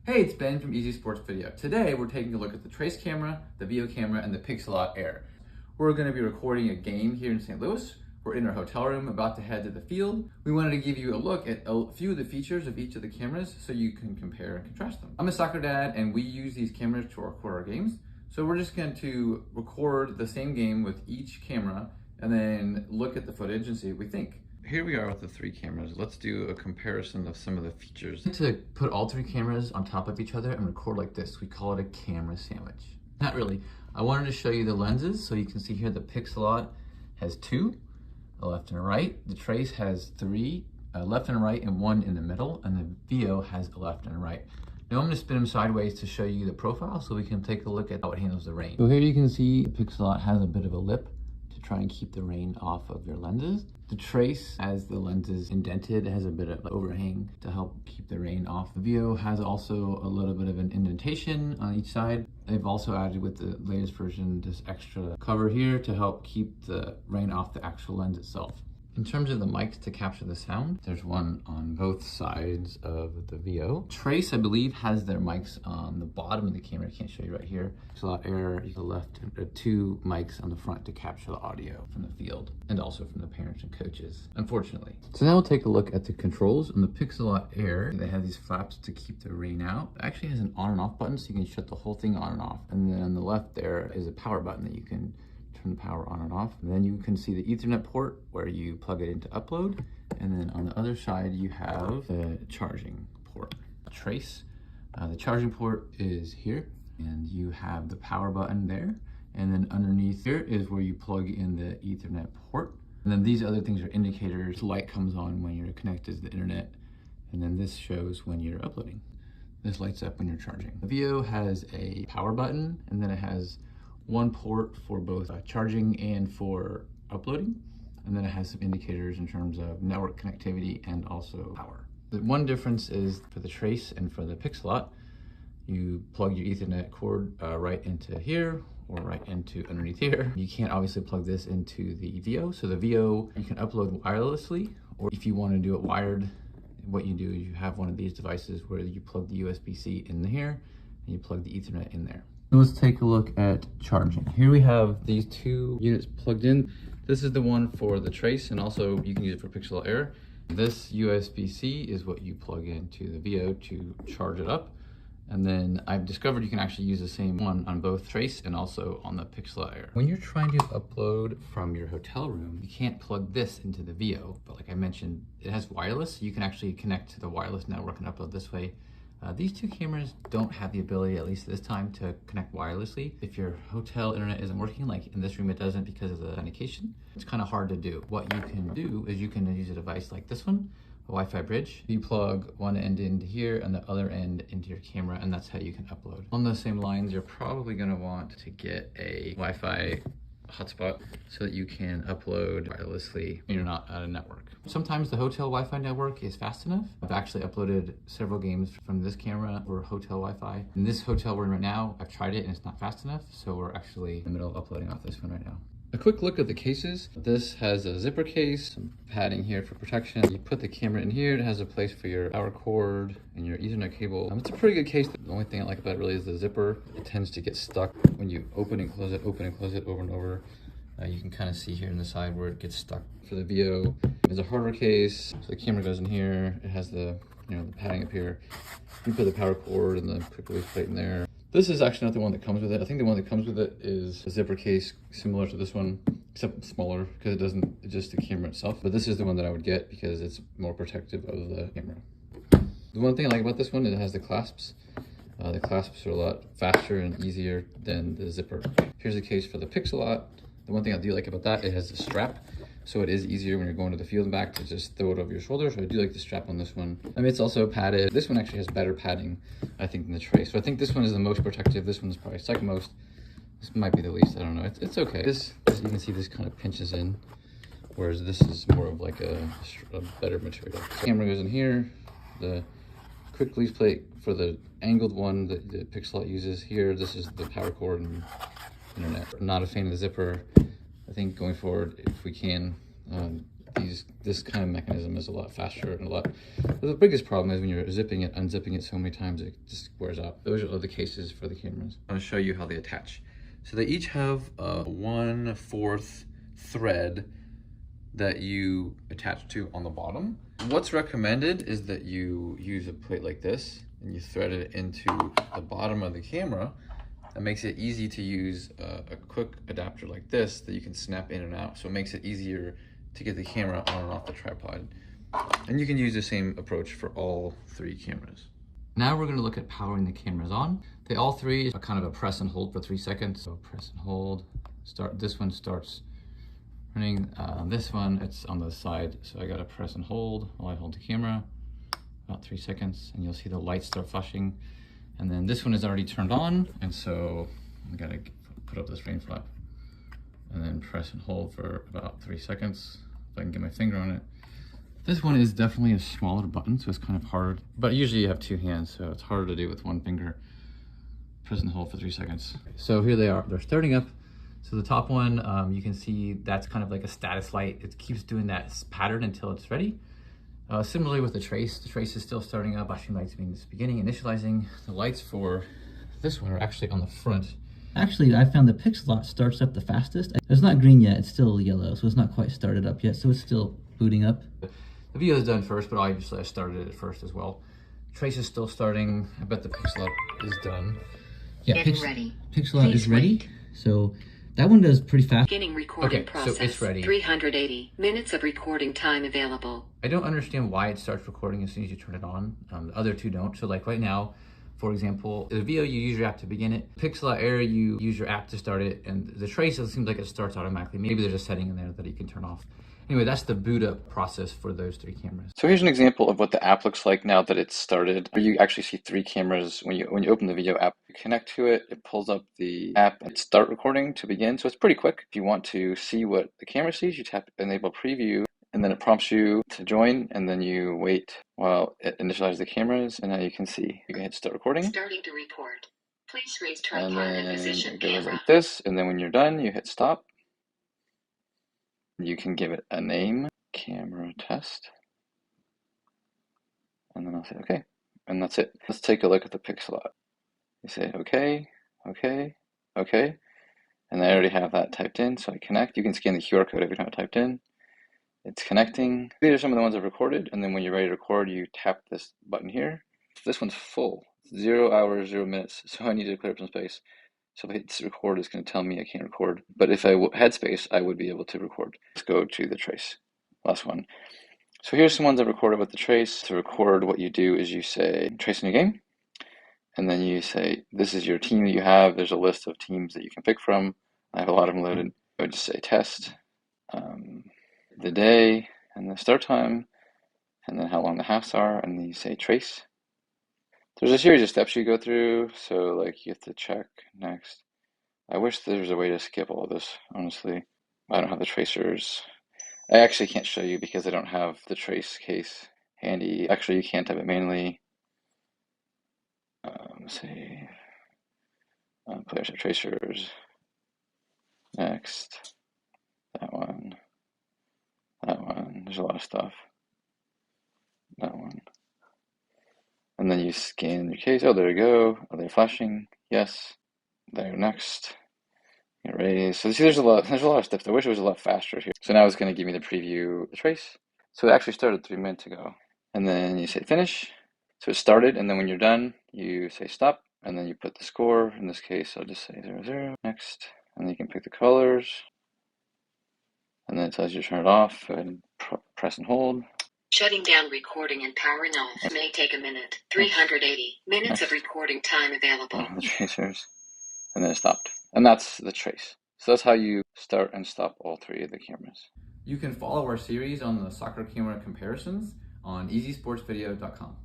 Hey, it's Ben from Easy Sports Video. Today we're taking a look at the Trace camera, the VO camera, and the Pixellot Air. We're going to be recording a game here in St. Louis. We're in our hotel room about to head to the field. We wanted to give you a look at a few of the features of each of the cameras so you can compare and contrast them. I'm a soccer dad and we use these cameras to record our games. So we're just going to record the same game with each camera and then look at the footage and see what we think. Here we are with the three cameras. Let's do a comparison of some of the features. To put all three cameras on top of each other and record like this, we call it a camera sandwich. Not really. I wanted to show you the lenses so you can see here the Pixellot has two, a left and a right. The Trace has three, a left and a right and one in the middle, and the VO has a left and a right. Now I'm going to spin them sideways to show you the profile so we can take a look at how it handles the rain. So here you can see the Pixellot has a bit of a lip to try and keep the rain off of your lenses. The Trace, as the lens is indented, has a bit of overhang to help keep the rain off. The VO has also a little bit of an indentation on each side. They've also added with the latest version this extra cover here to help keep the rain off the actual lens itself. In terms of the mics to capture the sound, there's one on both sides of the VO. Trace, I believe, has their mics on the bottom of the camera. I can't show you right here. Pixellot Air, to the left, two mics on the front to capture the audio from the field and also from the parents and coaches, unfortunately. So now we'll take a look at the controls. On the Pixellot Air, they have these flaps to keep the rain out. It actually has an on and off button, so you can shut the whole thing on and off. And then on the left there is a power button that you can turn the power on and off. And then you can see the Ethernet port where you plug it into upload. And then on the other side, you have the charging port. Trace, the charging port is here and you have the power button there. And then underneath here is where you plug in the Ethernet port. And then these other things are indicators. Light comes on when you're connected to the internet. And then this shows when you're uploading. This lights up when you're charging. The VO has a power button and then it has one port for both charging and for uploading. And then it has some indicators in terms of network connectivity and also power. The one difference is for the Trace and for the Pixellot, you plug your Ethernet cord right into here or right into underneath here. You can't obviously plug this into the VO. So the VO, you can upload wirelessly, or if you want to do it wired, what you do is you have one of these devices where you plug the USB-C in here and you plug the Ethernet in there. Let's take a look at charging. Here we have these two units plugged in. This is the one for the Trace, and also you can use it for Pixellot Air. This USB-C is what you plug into the VO to charge it up. And then I've discovered you can actually use the same one on both Trace and also on the Pixellot Air. When you're trying to upload from your hotel room, you can't plug this into the VO, but like I mentioned, it has wireless. So you can actually connect to the wireless network and upload this way. These two cameras don't have the ability, at least this time, to connect wirelessly. If your hotel internet isn't working, like in this room it doesn't because of the authentication, it's kind of hard to do. What you can do is you can use a device like this one, a Wi-Fi bridge. You plug one end into here and the other end into your camera, and that's how you can upload. On those same lines, you're probably going to want to get a Wi-Fi hotspot so that you can upload wirelessly when you're not at a network. Sometimes the hotel Wi-Fi network is fast enough. I've actually uploaded several games from this camera for hotel Wi-Fi. In this hotel we're in right now, I've tried it and it's not fast enough, so we're actually in the middle of uploading off this one right now. A quick look at the cases. This has a zipper case, some padding here for protection. You put the camera in here. It has a place for your power cord and your Ethernet cable. It's a pretty good case. The only thing I like about it really is the zipper. It tends to get stuck when you open and close it over and over. You can kind of see here on the side where it gets stuck. For the VO, there's a hardware case. So the camera goes in here. It has the, the padding up here. You put the power cord and the quick release plate in there. This is actually not the one that comes with it. I think the one that comes with it is a zipper case similar to this one, except smaller because it doesn't adjust the camera itself. But this is the one that I would get because it's more protective of the camera. The one thing I like about this one is it has the clasps. The clasps are a lot faster and easier than the zipper. Here's the case for the Pixellot. The one thing I do like about that, it has a strap. So it is easier when you're going to the field and back to just throw it over your shoulder. So I do like the strap on this one. I mean, it's also padded. This one actually has better padding, I think, than the Trace. So I think this one is the most protective. This one is probably second most. This might be the least, I don't know. It's okay. This, as you can see, this kind of pinches in, whereas this is more of like a better material. So the camera goes in here. The quick release plate for the angled one that the Pixellot uses here. This is the power cord and internet. I'm not a fan of the zipper. I think going forward, if we can, this kind of mechanism is a lot faster and a lot. The biggest problem is when you're zipping it, unzipping it so many times, it just wears out. Those are the cases for the cameras. I'm gonna show you how they attach. So they each have a 1/4 thread that you attach to on the bottom. What's recommended is that you use a plate like this and you thread it into the bottom of the camera. That makes it easy to use a quick adapter like this that you can snap in and out. So it makes it easier to get the camera on and off the tripod. And you can use the same approach for all 3 cameras. Now we're gonna look at powering the cameras on. They all 3 are kind of a press and hold for 3 seconds. So press and hold, this one starts running. This one, it's on the side. So I gotta press and hold while I hold the camera, about 3 seconds, and you'll see the lights start flashing. And then this one is already turned on, and so I gotta put up this rain flap and then press and hold for about 3 seconds if I can get my finger on it. This one is definitely a smaller button, so it's kind of hard, but usually you have 2 hands, so it's harder to do with 1 finger. Press and hold for 3 seconds. So here they are, they're starting up. So the top one, you can see that's kind of like a status light. It keeps doing that pattern until it's ready. Similarly with the trace is still starting up, flashing lights being this beginning, initializing. The lights for this one are actually on the front. Actually, I found the Pixellot starts up the fastest. It's not green yet, it's still yellow, so it's not quite started up yet, so it's still booting up. The video is done first, but obviously I started it first as well. Trace is still starting. I bet the Pixellot is done. Yeah, Pixellot is ready. So that one does pretty fast. Beginning recording process. So it's ready. 380 minutes of recording time available. I don't understand why it starts recording as soon as you turn it on. The other 2 don't. So like right now, for example, the video, you use your app to begin it. Pixellot Air, you use your app to start it. And the trace, it seems like it starts automatically. Maybe there's a setting in there that you can turn off. Anyway, that's the boot up process for those 3 cameras. So here's an example of what the app looks like now that it's started. You actually see 3 cameras. When you open the video app, you connect to it, it pulls up the app and start recording to begin. So it's pretty quick. If you want to see what the camera sees, you tap enable preview, and then it prompts you to join, and then you wait while it initializes the cameras, and now you can see. You can hit start recording. Starting to record. Please raise tripod and position it goes camera. like this, and then when you're done, you hit stop. You can give it a name, camera test, and then I'll say okay, and that's it. Let's take a look at the Pixellot. You say okay, okay, okay, and I already have that typed in, so I connect. You can scan the QR code if you don't have it typed in. It's connecting. These are some of the ones I've recorded, and then when you're ready to record, you tap this button here. This one's full, 0 hours, 0 minutes, so I need to clear up some space. So if I hit record, it's going to tell me I can't record. But if I had space, I would be able to record. Let's go to the trace. Last one. So here's some ones I've recorded with the trace. To record, what you do is you say, trace a new game. And then you say, this is your team that you have. There's a list of teams that you can pick from. I have a lot of them loaded. I would just say test, the day, and the start time, and then how long the halves are. And then you say trace. There's a series of steps you go through, so like you have to check next. I wish there was a way to skip all this, honestly. I don't have the tracers. I actually can't show you because I don't have the trace case handy. Actually, you can't type it manually. Say, players have tracers. Next. That one. That one. There's a lot of stuff. That one. And then you scan your case. Oh, there you go. Are they flashing? Yes. There, next. Get ready. So see, there's a lot of steps. I wish it was a lot faster here. So now it's going to give me the preview, the trace. So it actually started 3 minutes ago. And then you say finish. So it started, and then when you're done, you say stop, and then you put the score. In this case, I'll just say 0, next. And then you can pick the colors. And then it tells you to turn it off, and press and hold. Shutting down recording and powering off may take a minute. 380 minutes of recording time available. The tracers. And then it stopped. And that's the trace. So that's how you start and stop all 3 of the cameras. You can follow our series on the soccer camera comparisons on easysportsvideo.com.